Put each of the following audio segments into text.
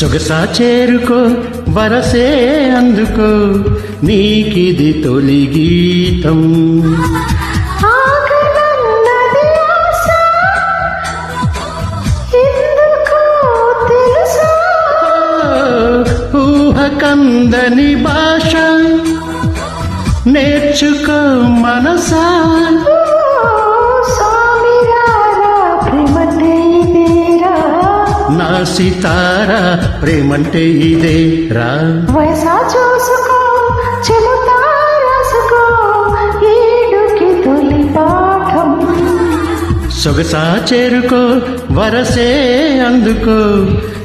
సొగసా చేరుకో వరసే అందుకో నీకిది తొలి గీతం. ఊహ కందని భాష నేర్చుకో మనసా. నా సితారా ప్రేమంటే ఇదేరా. వయసా చూసుకో చెబుతా రాసుకో ఏడుకి తొలి పాఠం. సొగసా చేరుకో వరసే అందుకో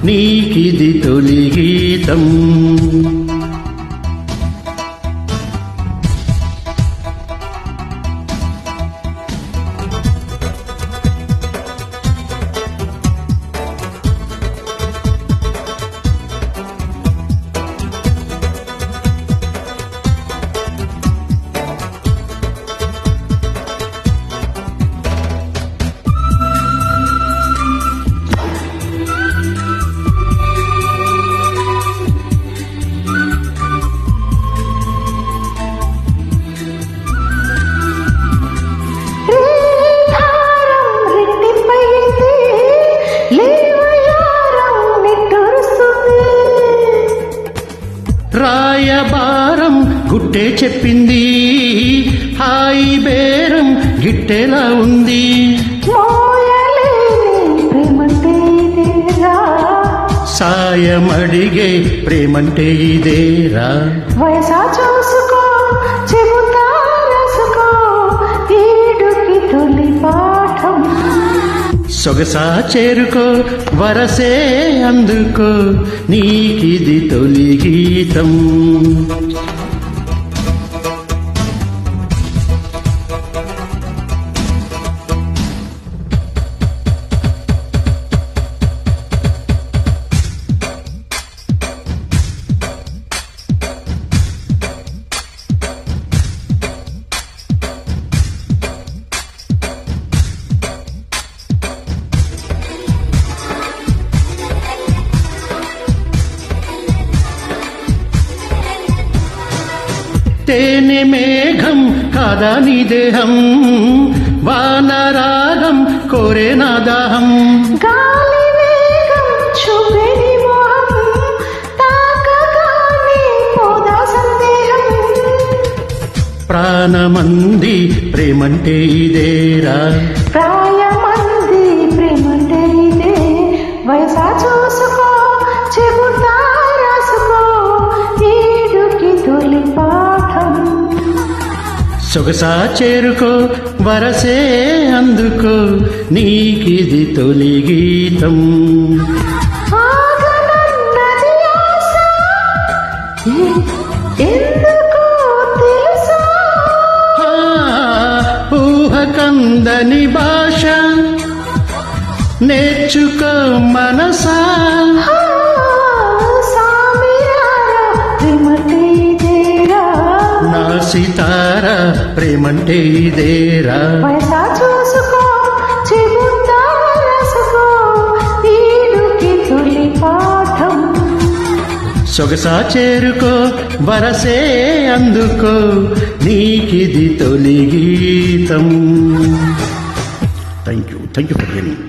నీకిది తొలి గీతం. రాయబారం గుట్టే చెప్పింది హాయి బేరం గిట్టేలా ఉంది. సాయమడిగే ప్రేమంటే ఇదేరా. వయసా చూసుకో చెబుతా రాసుకో ఏడుకి తొలి పాఠం. సొగసా చేరుకో వరసే అందుకో నీకిది తొలి గీతం. తేనె మేఘం కాదా నీ దేహం వానరాగం కోరే నా దాహం. గాలి వేగం చూపే నీ మోహం తాకగానే పోదా సందేహం. ప్రాణమంది ప్రేమంటే ఇదేరా. ప్రాయమంది ప్రేమంటే ఇదే. వయసా చూసుకో చెబుతా రాసుకో ఏడుకి తొలి పాఠం. సొగసా చేరుకో వరసే అందుకో నీకిది తొలి గీతం. ఆగనన్నది ఆశ ఎందుకో తెలుసా. ఊహ కందని భాష నేర్చుకో మనసా. నా సితారా ప్రేమంటే ఇదేరా. వయసా చూసుకో చెబుతా రాసుకో ఏడుకి తొలి పాఠం. సొగసా చేరుకో వరసే అందుకో నీకిది తొలి గీతం. Thank you for listening.